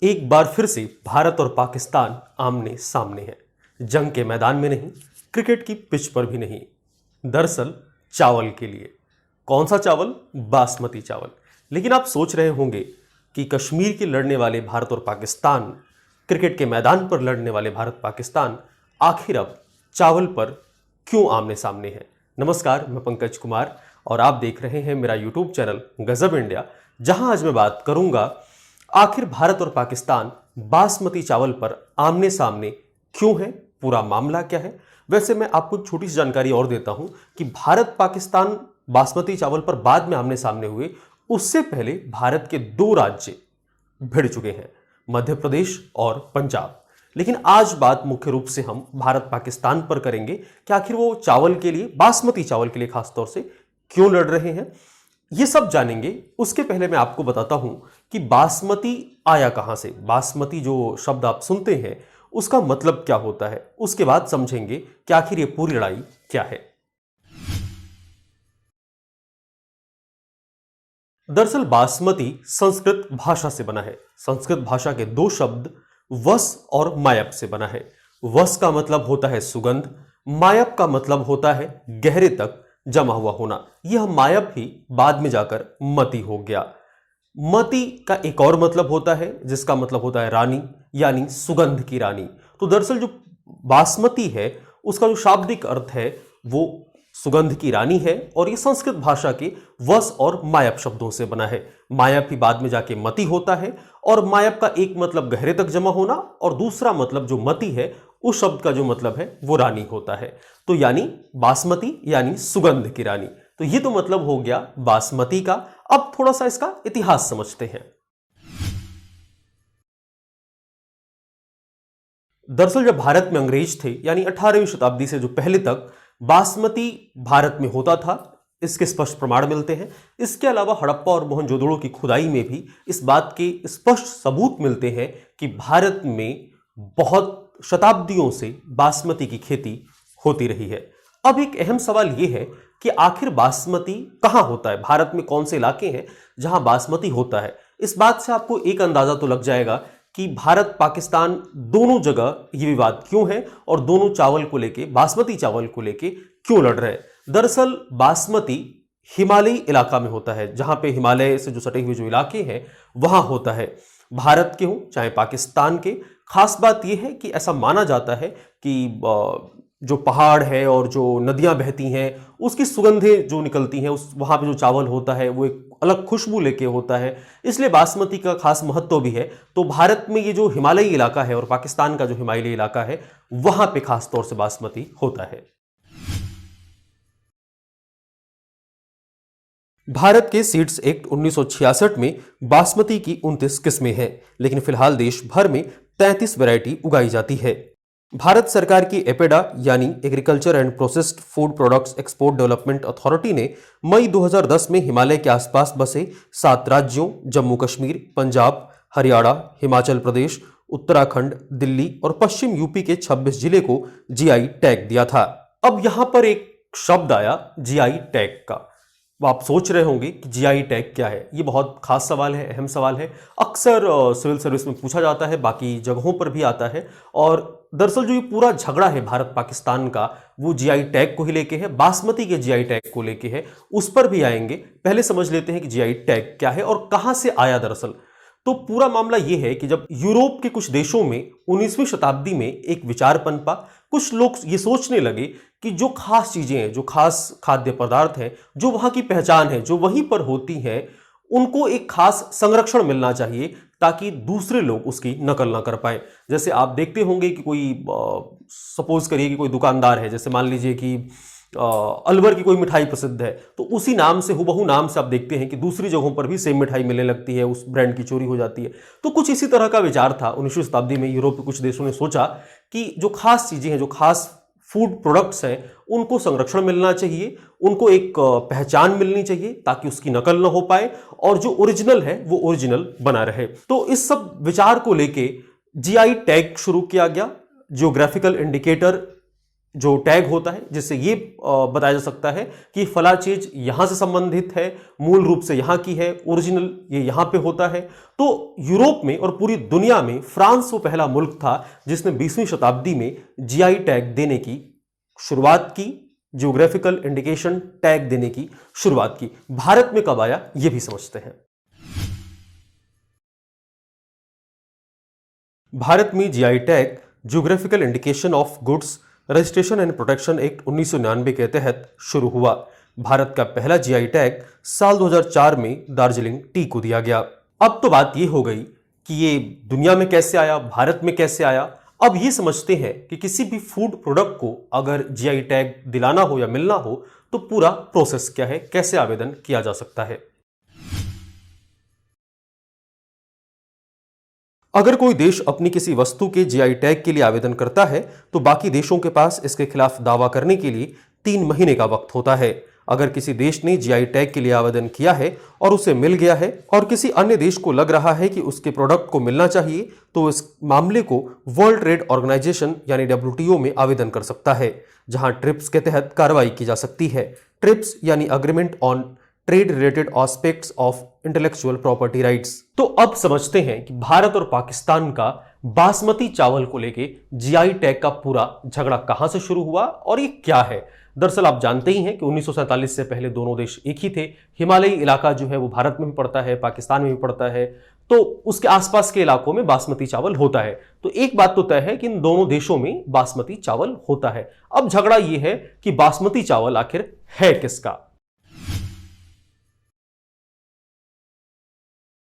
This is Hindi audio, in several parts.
एक बार फिर से भारत और पाकिस्तान आमने सामने हैं। जंग के मैदान में नहीं, क्रिकेट की पिच पर भी नहीं, दरअसल चावल के लिए। कौन सा चावल? बासमती चावल। लेकिन आप सोच रहे होंगे कि कश्मीर के लड़ने वाले भारत और पाकिस्तान, क्रिकेट के मैदान पर लड़ने वाले भारत पाकिस्तान आखिर अब चावल पर क्यों आमने सामने हैं। नमस्कार, मैं पंकज कुमार और आप देख रहे हैं मेरा यूट्यूब चैनल गजब इंडिया, जहां आज मैं बात करूंगा आखिर भारत और पाकिस्तान बासमती चावल पर आमने सामने क्यों है, पूरा मामला क्या है। वैसे मैं आपको छोटी सी जानकारी और देता हूं कि भारत पाकिस्तान बासमती चावल पर बाद में आमने सामने हुए, उससे पहले भारत के दो राज्य भिड़ चुके हैं, मध्य प्रदेश और पंजाब। लेकिन आज बात मुख्य रूप से हम भारत पाकिस्तान पर करेंगे कि आखिर वो चावल के लिए, बासमती चावल के लिए खासतौर से क्यों लड़ रहे हैं, ये सब जानेंगे। उसके पहले मैं आपको बताता हूं कि बासमती आया कहां से। बासमती जो शब्द आप सुनते हैं उसका मतलब क्या होता है, उसके बाद समझेंगे कि आखिर ये पूरी लड़ाई क्या है। दरअसल बासमती संस्कृत भाषा से बना है। संस्कृत भाषा के दो शब्द वस और मायप से बना है। वस का मतलब होता है सुगंध, मायप का मतलब होता है गहरे तक जमा हुआ होना। यह मायप ही बाद में जाकर मती हो गया। मती का एक और मतलब होता है जिसका मतलब होता है रानी, यानी सुगंध की रानी। तो दरअसल जो बासमती है उसका जो शाब्दिक अर्थ है वो सुगंध की रानी है, और ये संस्कृत भाषा के वस और मायप शब्दों से बना है। मायप ही बाद में जाके मती होता है, और मायप का एक मतलब गहरे तक जमा होना और दूसरा मतलब जो मती है उस शब्द का जो मतलब है वो रानी होता है। तो यानी बासमती यानी सुगंध की रानी। तो ये तो मतलब हो गया बासमती का। अब थोड़ा सा इसका इतिहास समझते हैं। दरअसल जब भारत में अंग्रेज थे, यानी 18वीं शताब्दी से जो पहले तक बासमती भारत में होता था, इसके स्पष्ट प्रमाण मिलते हैं। इसके अलावा हड़प्पा और मोहनजोदड़ो की खुदाई में भी इस बात के स्पष्ट सबूत मिलते हैं कि भारत में बहुत शताब्दियों से बासमती की खेती होती रही है। अब एक अहम सवाल यह है कि आखिर बासमती कहां होता है, भारत में कौन से इलाके हैं जहां बासमती होता है। इस बात से आपको एक अंदाजा तो लग जाएगा कि भारत पाकिस्तान दोनों जगह ये विवाद क्यों है और दोनों चावल को लेके, बासमती चावल को लेके क्यों लड़ रहे हैं। दरअसल बासमती हिमालयी इलाका में होता है, जहां पे हिमालय से जो सटे हुए जो इलाके हैं वहां होता है। भारत के हो चाहे पाकिस्तान के, खास बात यह है कि ऐसा माना जाता है कि जो पहाड़ है और जो नदियां बहती हैं उसकी सुगंधें जो निकलती हैं, उस वहां पे जो चावल होता है वो एक अलग खुशबू लेके होता है, इसलिए बासमती का खास महत्व भी है। तो भारत में ये जो हिमालयी इलाका है और पाकिस्तान का जो हिमालयी इलाका है वहां पे खास तौर से बासमती होता है। भारत के सीड्स एक्ट 1966 में बासमती की 29 किस्में हैं, लेकिन फिलहाल देश भर में 33 वैरायटी उगाई जाती है। भारत सरकार की एपेडा यानी agriculture and processed food products export development authority ने मई 2010 में हिमालय के आसपास बसे 7 राज्यों जम्मू कश्मीर, पंजाब, हरियाणा, हिमाचल प्रदेश, उत्तराखंड, दिल्ली और पश्चिम यूपी के 26 जिले को जीआई टैग दिया था। अब यहां पर एक शब्द आया जीआई टैग का। वो आप सोच रहे होंगे कि जीआई टैग क्या है। ये बहुत खास सवाल है, अहम सवाल है। अक्सर सिविल सर्विस में पूछा जाता है, बाकी जगहों पर भी आता है। और दरअसल जो ये पूरा झगड़ा है भारत पाकिस्तान का वो जीआई टैग को ही लेके है, बासमती के जीआई टैग को लेके है, उस पर भी आएंगे। पहले समझ लेते हैं कि जीआई टैग क्या है और कहां से आया। दरअसल तो पूरा मामला यह है कि जब यूरोप के कुछ देशों में 19वीं शताब्दी में एक विचार पनपा, कुछ लोग ये सोचने लगे कि जो खास चीजें हैं, जो खास खाद्य पदार्थ हैं, जो वहां की पहचान है, जो वहीं पर होती हैं, उनको एक खास संरक्षण मिलना चाहिए ताकि दूसरे लोग उसकी नकल ना कर पाए। जैसे आप देखते होंगे कि कोई सपोज करिए कि कोई दुकानदार है, जैसे मान लीजिए कि अलवर की कोई मिठाई प्रसिद्ध है, तो उसी नाम से, हुबहू नाम से आप देखते हैं कि दूसरी जगहों पर भी सेम मिठाई मिलने लगती है, उस ब्रांड की चोरी हो जाती है। तो कुछ इसी तरह का विचार था। 19वीं शताब्दी में यूरोप के कुछ देशों ने सोचा कि जो खास चीजें हैं, जो खास फूड प्रोडक्ट्स हैं, उनको संरक्षण मिलना चाहिए, उनको एक पहचान मिलनी चाहिए ताकि उसकी नकल ना हो पाए और जो ओरिजिनल है वो ओरिजिनल बना रहे। तो इस सब विचार को लेके जीआई टैग शुरू किया गया, जियोग्राफिकल इंडिकेटर जो टैग होता है, जिससे ये बताया जा सकता है कि फला चीज यहां से संबंधित है, मूल रूप से यहां की है, ओरिजिनल ये यहां पे होता है। तो यूरोप में और पूरी दुनिया में फ्रांस वो पहला मुल्क था जिसने 20वीं शताब्दी में जीआई टैग देने की शुरुआत की, ज्योग्राफिकल इंडिकेशन टैग देने की शुरुआत की। भारत में कब आया यह भी समझते हैं। भारत में GI tag geographical indication of goods registration and protection act 1999 के तहत शुरू हुआ। भारत का पहला जीआई टैग साल 2004 में दार्जिलिंग टी को दिया गया। अब तो बात यह हो गई कि ये दुनिया में कैसे आया, भारत में कैसे आया। अब ये समझते हैं कि किसी भी फूड प्रोडक्ट को अगर जीआई टैग दिलाना हो या मिलना हो तो पूरा प्रोसेस क्या है, कैसे आवेदन किया जा सकता है। अगर कोई देश अपनी किसी वस्तु के जीआई टैग के लिए आवेदन करता है तो बाकी देशों के पास इसके खिलाफ दावा करने के लिए 3 महीने का वक्त होता है। अगर किसी देश ने जीआई टैग के लिए आवेदन किया है और उसे मिल गया है और किसी अन्य देश को लग रहा है कि उसके प्रोडक्ट को मिलना चाहिए तो इस मामले को वर्ल्ड ट्रेड ऑर्गेनाइजेशन यानी WTO में आवेदन कर सकता है, जहां ट्रिप्स के तहत कार्रवाई की जा सकती है। ट्रिप्स यानी agreement on trade related aspects of intellectual property rights. तो अब समझते हैं कि भारत और पाकिस्तान का बासमती चावल को लेके जीआई टैग का पूरा झगड़ा कहां से शुरू हुआ और ये क्या है। दरअसल आप जानते ही हैं कि 1947 से पहले दोनों देश एक ही थे। हिमालयी इलाका जो है वो भारत में भी पड़ता है, पाकिस्तान में भी पड़ता है, तो उसके आसपास के इलाकों में बासमती चावल होता है। तो एक बात तो तय है कि इन दोनों देशों में बासमती चावल होता है। अब झगड़ा यह है कि बासमती चावल आखिर है किसका।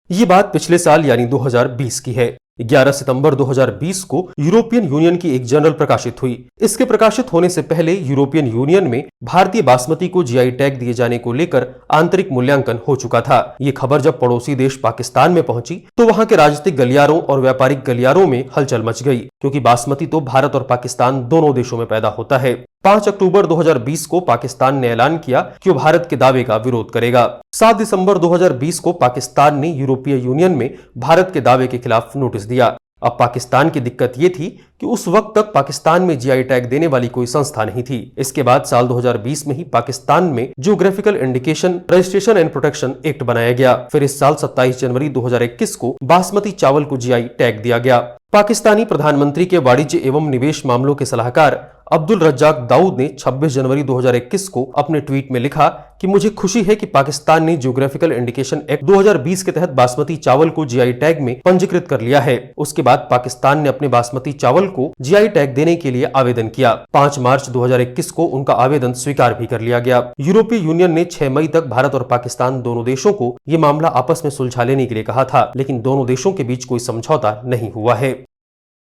ये बात पिछले साल यानी 2020 की है। 11 सितंबर 2020 को यूरोपियन यूनियन की एक जर्नल प्रकाशित हुई। इसके प्रकाशित होने से पहले यूरोपियन यूनियन में भारतीय बासमती को जीआई टैग दिए जाने को लेकर आंतरिक मूल्यांकन हो चुका था। ये खबर जब पड़ोसी देश पाकिस्तान में पहुंची तो वहां के राजनीतिक गलियारों और व्यापारिक गलियारों में हलचल मच गई, क्योंकि बासमती तो भारत और पाकिस्तान दोनों देशों में पैदा होता है। 5 अक्टूबर 2020 को पाकिस्तान ने ऐलान किया कि वो भारत के दावे का विरोध करेगा। 7 दिसंबर 2020 को पाकिस्तान ने यूरोपीय यूनियन में भारत के दावे के खिलाफ नोटिस दिया। अब पाकिस्तान की दिक्कत ये थी कि उस वक्त तक पाकिस्तान में जीआई टैग देने वाली कोई संस्था नहीं थी। इसके बाद साल 2020 में ही पाकिस्तान में geographical indication registration and protection act बनाया गया। फिर इस साल 27 जनवरी 2021 को बासमती चावल को जीआई टैग दिया गया। पाकिस्तानी प्रधानमंत्री के वाणिज्य एवं निवेश मामलों के सलाहकार अब्दुल रज्जाक दाऊद ने 26 जनवरी 2021 को अपने ट्वीट में लिखा कि मुझे खुशी है कि पाकिस्तान ने ज्योग्राफिकल इंडिकेशन एक्ट 2020 के तहत बासमती चावल को जीआई टैग में पंजीकृत कर लिया है। उसके बाद पाकिस्तान ने अपने बासमती चावल को जीआई टैग देने के लिए आवेदन किया। 5 मार्च 2021 को उनका आवेदन स्वीकार भी कर लिया गया। यूरोपीय यूनियन ने 6 मई तक भारत और पाकिस्तान दोनों देशों को ये मामला आपस में सुलझा लेने के लिए कहा था, लेकिन दोनों देशों के बीच कोई समझौता नहीं हुआ है।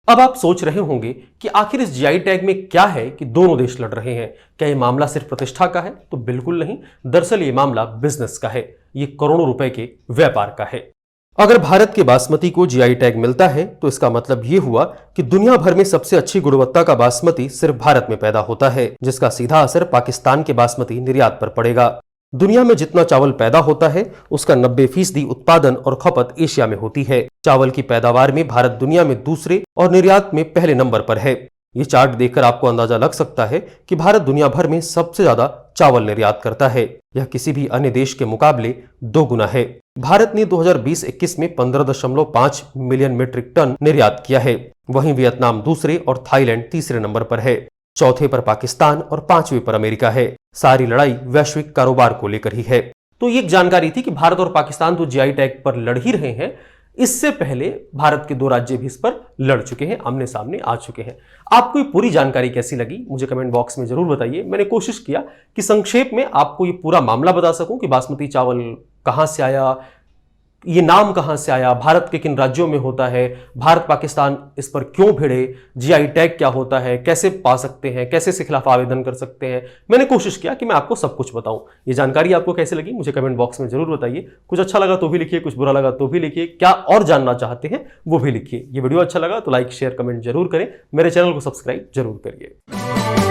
अब आप सोच रहे होंगे कि आखिर इस जीआई टैग में क्या है कि दोनों देश लड़ रहे हैं। क्या ये मामला सिर्फ प्रतिष्ठा का है? तो बिल्कुल नहीं। दरअसल ये मामला बिजनेस का है। ये करोड़ों रुपए के व्यापार का है। अगर भारत के बासमती को जीआई टैग मिलता है तो इसका मतलब ये हुआ कि दुनिया भर में सबसे अच्छी गुणवत्ता का बासमती सिर्फ भारत में पैदा होता है, जिसका सीधा असर पाकिस्तान के बासमती निर्यात पर पड़ेगा। दुनिया में जितना चावल पैदा होता है उसका 90% उत्पादन और खपत एशिया में होती है। चावल की पैदावार में भारत दुनिया में दूसरे और निर्यात में पहले नंबर पर है। ये चार्ट देखकर आपको अंदाजा लग सकता है कि भारत दुनिया भर में सबसे ज्यादा चावल निर्यात करता है। यह किसी भी अन्य देश के मुकाबले 2 गुना है। भारत ने 2020-21 में 15.5 मिलियन मीट्रिक टन निर्यात किया है। वहीं वियतनाम दूसरे और थाईलैंड तीसरे नंबर पर है। चौथे पर पाकिस्तान और 5वें पर अमेरिका है। सारी लड़ाई वैश्विक कारोबार को लेकर ही है। तो ये जानकारी थी कि भारत और पाकिस्तान तो जीआई टैग पर लड़ ही रहे हैं। इससे पहले भारत के 2 राज्य भी इस पर लड़ चुके हैं, आमने सामने आ चुके हैं। आपको ये पूरी जानकारी कैसी लगी मुझे कमेंट बॉक्स में जरूर बताइए। मैंने कोशिश किया कि संक्षेप में आपको ये पूरा मामला बता सकूं कि बासमती चावल कहां से आया, ये नाम कहां से आया, भारत के किन राज्यों में होता है, भारत पाकिस्तान इस पर क्यों भिड़े, जीआई टैग क्या होता है, कैसे पा सकते हैं, कैसे इसके खिलाफ आवेदन कर सकते हैं। मैंने कोशिश किया कि मैं आपको सब कुछ बताऊं। ये जानकारी आपको कैसे लगी मुझे कमेंट बॉक्स में जरूर बताइए। कुछ अच्छा लगा तो भी लिखिए, कुछ बुरा लगा तो भी लिखिए, क्या और जानना चाहते हैं वो भी लिखिए। ये वीडियो अच्छा लगा तो लाइक शेयर कमेंट जरूर करें। मेरे चैनल को सब्सक्राइब जरूर करिए।